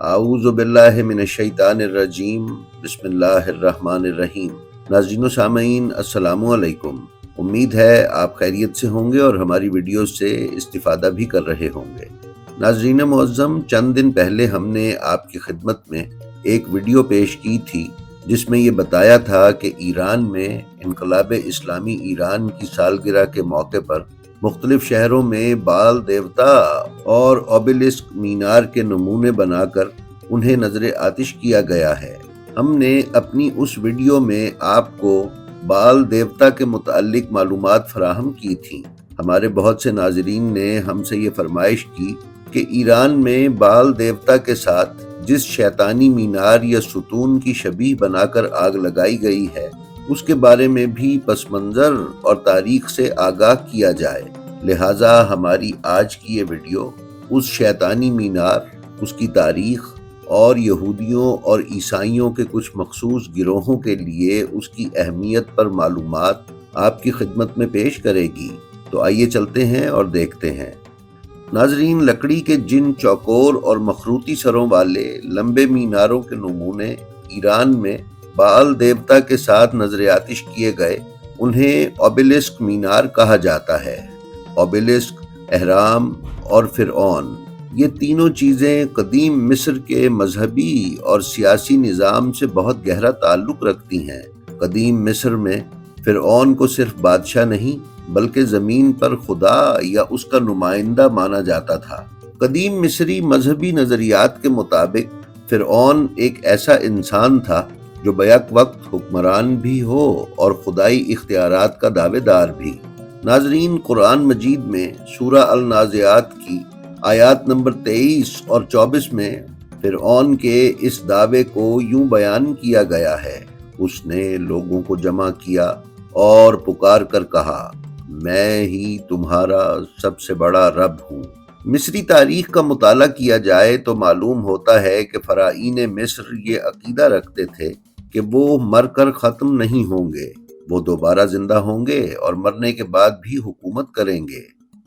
اعوذ باللہ من الشیطان الرجیم، بسم اللہ الرحمن الرحیم۔ ناظرین و سامعین، السلام علیکم۔ امید ہے آپ خیریت سے ہوں گے اور ہماری ویڈیوز سے استفادہ بھی کر رہے ہوں گے۔ ناظرین معظم، چند دن پہلے ہم نے آپ کی خدمت میں ایک ویڈیو پیش کی تھی جس میں یہ بتایا تھا کہ ایران میں انقلاب اسلامی ایران کی سالگرہ کے موقع پر مختلف شہروں میں بال دیوتا اور اوبیلسک مینار کے نمونے بنا کر انہیں نظر آتش کیا گیا ہے۔ ہم نے اپنی اس ویڈیو میں آپ کو بال دیوتا کے متعلق معلومات فراہم کی تھیں۔ ہمارے بہت سے ناظرین نے ہم سے یہ فرمائش کی کہ ایران میں بال دیوتا کے ساتھ جس شیطانی مینار یا ستون کی شبیہ بنا کر آگ لگائی گئی ہے اس کے بارے میں بھی پس منظر اور تاریخ سے آگاہ کیا جائے۔ لہٰذا ہماری آج کی یہ ویڈیو اس شیطانی مینار، اس کی تاریخ اور یہودیوں اور عیسائیوں کے کچھ مخصوص گروہوں کے لیے اس کی اہمیت پر معلومات آپ کی خدمت میں پیش کرے گی۔ تو آئیے چلتے ہیں اور دیکھتے ہیں۔ ناظرین، لکڑی کے جن چوکور اور مخروطی سروں والے لمبے میناروں کے نمونے ایران میں بال دیوتا کے ساتھ نظر آتش کیے گئے انہیں اوبیلسک مینار کہا جاتا ہے۔ اوبیلسک، اہرام اور فرعون، یہ تینوں چیزیں قدیم مصر کے مذہبی اور سیاسی نظام سے بہت گہرا تعلق رکھتی ہیں۔ قدیم مصر میں فرعون کو صرف بادشاہ نہیں بلکہ زمین پر خدا یا اس کا نمائندہ مانا جاتا تھا۔ قدیم مصری مذہبی نظریات کے مطابق فرعون ایک ایسا انسان تھا جو بیک وقت حکمران بھی ہو اور خدائی اختیارات کا دعوے دار بھی۔ ناظرین، قرآن مجید میں سورہ النازعات کی آیات نمبر 23 اور 24 میں فرعون کے اس دعوے کو یوں بیان کیا گیا ہے: اس نے لوگوں کو جمع کیا اور پکار کر کہا، میں ہی تمہارا سب سے بڑا رب ہوں۔ مصری تاریخ کا مطالعہ کیا جائے تو معلوم ہوتا ہے کہ فراعین مصر یہ عقیدہ رکھتے تھے کہ وہ مر کر ختم نہیں ہوں گے، وہ دوبارہ زندہ ہوں گے اور مرنے کے بعد بھی حکومت کریں گے۔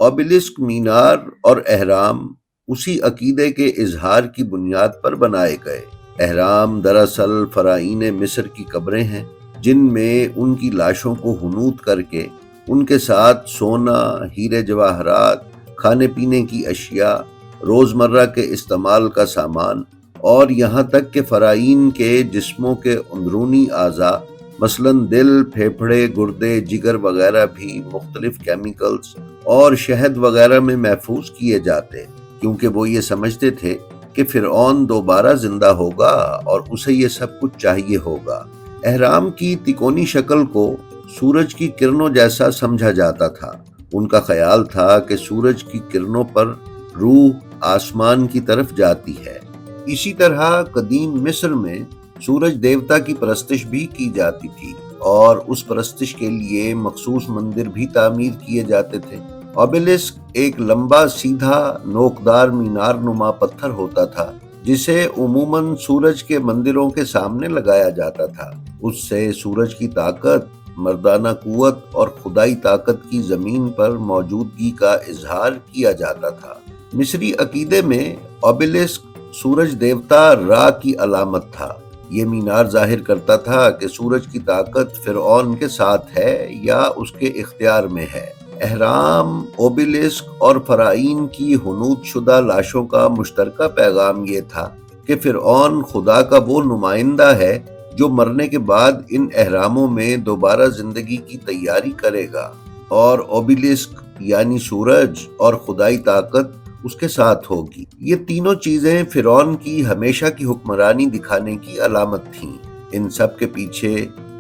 اوبیلسک مینار اور اہرام اسی عقیدے کے اظہار کی بنیاد پر بنائے گئے۔ اہرام دراصل فراعین مصر کی قبریں ہیں جن میں ان کی لاشوں کو حنوط کر کے ان کے ساتھ سونا، ہیرے جواہرات، کھانے پینے کی اشیاء، روزمرہ کے استعمال کا سامان اور یہاں تک کہ فراعین کے جسموں کے اندرونی اعضاء مثلاً دل، پھیپھڑے، گردے، جگر وغیرہ بھی مختلف کیمیکلز اور شہد وغیرہ میں محفوظ کیے جاتے، کیونکہ وہ یہ سمجھتے تھے کہ فرعون دوبارہ زندہ ہوگا اور اسے یہ سب کچھ چاہیے ہوگا۔ اہرام کی تکونی شکل کو سورج کی کرنوں جیسا سمجھا جاتا تھا۔ ان کا خیال تھا کہ سورج کی کرنوں پر روح آسمان کی طرف جاتی ہے۔ اسی طرح قدیم مصر میں سورج دیوتا کی پرستش بھی کی جاتی تھی اور اس پرستش کے لیے مخصوص مندر بھی تعمیر کیے جاتے تھے۔ اوبیلسک ایک لمبا، سیدھا، نوکدار مینار نما پتھر ہوتا تھا جسے عموماً سورج کے مندروں کے سامنے لگایا جاتا تھا۔ اس سے سورج کی طاقت، مردانہ قوت اور خدائی طاقت کی زمین پر موجودگی کا اظہار کیا جاتا تھا۔ مصری عقیدے میں اوبیلسک سورج دیوتا را کی علامت تھا۔ یہ مینار ظاہر کرتا تھا کہ سورج کی طاقت فرعون کے ساتھ ہے یا اس کے اختیار میں ہے۔ اہرام، اوبیلسک اور فراعین کی حنوط شدہ لاشوں کا مشترکہ پیغام یہ تھا کہ فرعون خدا کا وہ نمائندہ ہے جو مرنے کے بعد ان اہراموں میں دوبارہ زندگی کی تیاری کرے گا، اور اوبیلسک یعنی سورج اور خدائی طاقت اس کے ساتھ ہوگی۔ یہ تینوں چیزیں فرعون کی ہمیشہ کی حکمرانی دکھانے کی علامت تھیں۔ ان سب کے پیچھے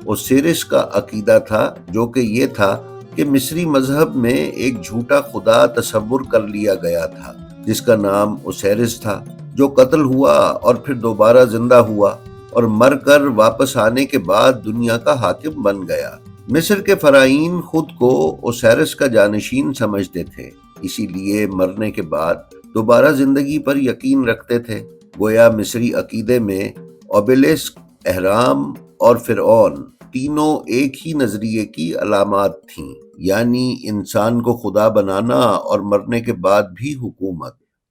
اوسیرس کا عقیدہ تھا، جو کہ یہ تھا کہ مصری مذہب میں ایک جھوٹا خدا تصور کر لیا گیا تھا جس کا نام اوسیرس تھا، جو قتل ہوا اور پھر دوبارہ زندہ ہوا اور مر کر واپس آنے کے بعد دنیا کا حاکم بن گیا۔ مصر کے فراعین خود کو اوسیرس کا جانشین سمجھتے تھے، اسی لیے مرنے کے بعد دوبارہ زندگی پر یقین رکھتے تھے۔ گویا مصری عقیدے میں اوبیلسک، اہرام اور فرعون تینوں ایک ہی نظریے کی علامات تھیں، یعنی انسان کو خدا بنانا اور مرنے کے بعد بھی حکومت۔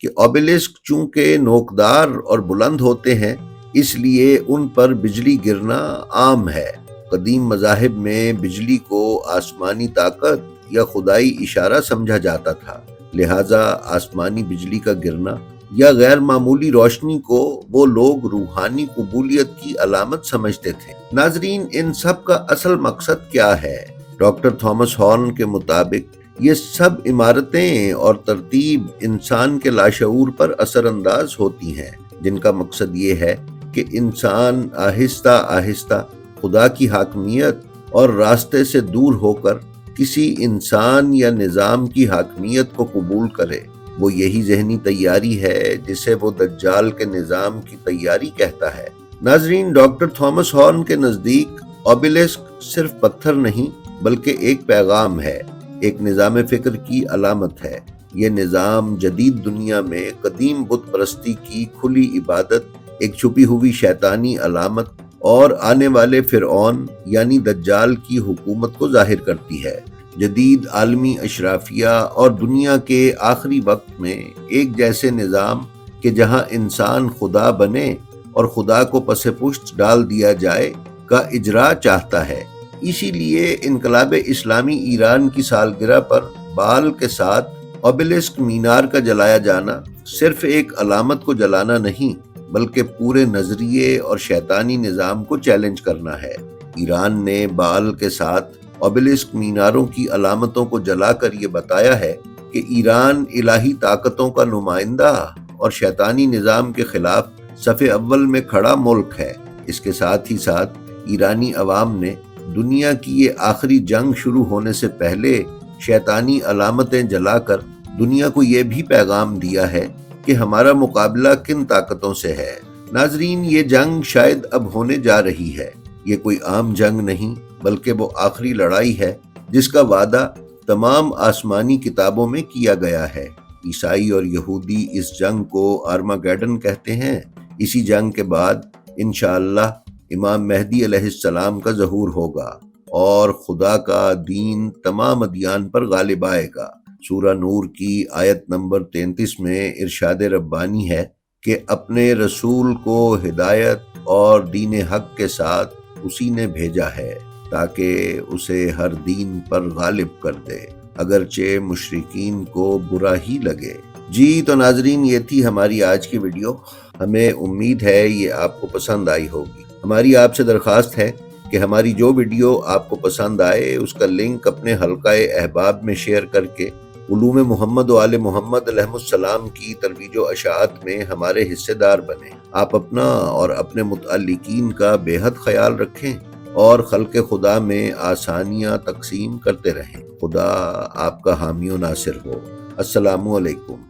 کہ اوبیلسک چونکہ نوکدار اور بلند ہوتے ہیں اس لیے ان پر بجلی گرنا عام ہے۔ قدیم مذاہب میں بجلی کو آسمانی طاقت یا خدائی اشارہ سمجھا جاتا تھا، لہٰذا آسمانی بجلی کا گرنا یا غیر معمولی روشنی کو وہ لوگ روحانی قبولیت کی علامت سمجھتے تھے۔ ناظرین، ان سب کا اصل مقصد کیا ہے؟ ڈاکٹر تھامس ہارن کے مطابق یہ سب عمارتیں اور ترتیب انسان کے لاشعور پر اثر انداز ہوتی ہیں، جن کا مقصد یہ ہے کہ انسان آہستہ آہستہ خدا کی حاکمیت اور راستے سے دور ہو کر کسی انسان یا نظام کی حاکمیت کو قبول کرے۔ وہ یہی ذہنی تیاری ہے جسے وہ دجال کے نظام کی تیاری کہتا ہے۔ ناظرین، ڈاکٹر تھامس ہارن کے نزدیک اوبیلسک صرف پتھر نہیں بلکہ ایک پیغام ہے، ایک نظام فکر کی علامت ہے۔ یہ نظام جدید دنیا میں قدیم بت پرستی کی کھلی عبادت، ایک چھپی ہوئی شیطانی علامت اور آنے والے فرعون یعنی دجال کی حکومت کو ظاہر کرتی ہے۔ جدید عالمی اشرافیہ اور دنیا کے آخری وقت میں ایک جیسے نظام کہ جہاں انسان خدا بنے اور خدا کو پس پشت ڈال دیا جائے کا اجرا چاہتا ہے۔ اسی لیے انقلاب اسلامی ایران کی سالگرہ پر بال کے ساتھ اوبیلسک مینار کا جلایا جانا صرف ایک علامت کو جلانا نہیں بلکہ پورے نظریے اور شیطانی نظام کو چیلنج کرنا ہے۔ ایران نے بال کے ساتھ اوبیلسک میناروں کی علامتوں کو جلا کر یہ بتایا ہے کہ ایران الہی طاقتوں کا نمائندہ اور شیطانی نظام کے خلاف صف اول میں کھڑا ملک ہے۔ اس کے ساتھ ہی ساتھ ایرانی عوام نے دنیا کی یہ آخری جنگ شروع ہونے سے پہلے شیطانی علامتیں جلا کر دنیا کو یہ بھی پیغام دیا ہے کہ ہمارا مقابلہ کن طاقتوں سے ہے۔ ناظرین، یہ جنگ شاید اب ہونے جا رہی ہے۔ یہ کوئی عام جنگ نہیں بلکہ وہ آخری لڑائی ہے جس کا وعدہ تمام آسمانی کتابوں میں کیا گیا ہے۔ عیسائی اور یہودی اس جنگ کو آرماگیڈن کہتے ہیں۔ اسی جنگ کے بعد انشاءاللہ امام مہدی علیہ السلام کا ظہور ہوگا اور خدا کا دین تمام ادیان پر غالب آئے گا۔ سورہ نور کی آیت نمبر 33 میں ارشاد ربانی ہے کہ اپنے رسول کو ہدایت اور دین حق کے ساتھ اسی نے بھیجا ہے تاکہ اسے ہر دین پر غالب کر دے، اگرچہ مشرکین کو برا ہی لگے۔ جی تو ناظرین، یہ تھی ہماری آج کی ویڈیو۔ ہمیں امید ہے یہ آپ کو پسند آئی ہوگی۔ ہماری آپ سے درخواست ہے کہ ہماری جو ویڈیو آپ کو پسند آئے اس کا لنک اپنے حلقہ احباب میں شیئر کر کے علوم محمد و آل محمد علیہ السلام کی ترویج و اشاعت میں ہمارے حصے دار بنیں۔ آپ اپنا اور اپنے متعلقین کا بے حد خیال رکھیں اور خلق خدا میں آسانیاں تقسیم کرتے رہیں۔ خدا آپ کا حامی و ناصر ہو۔ السلام علیکم۔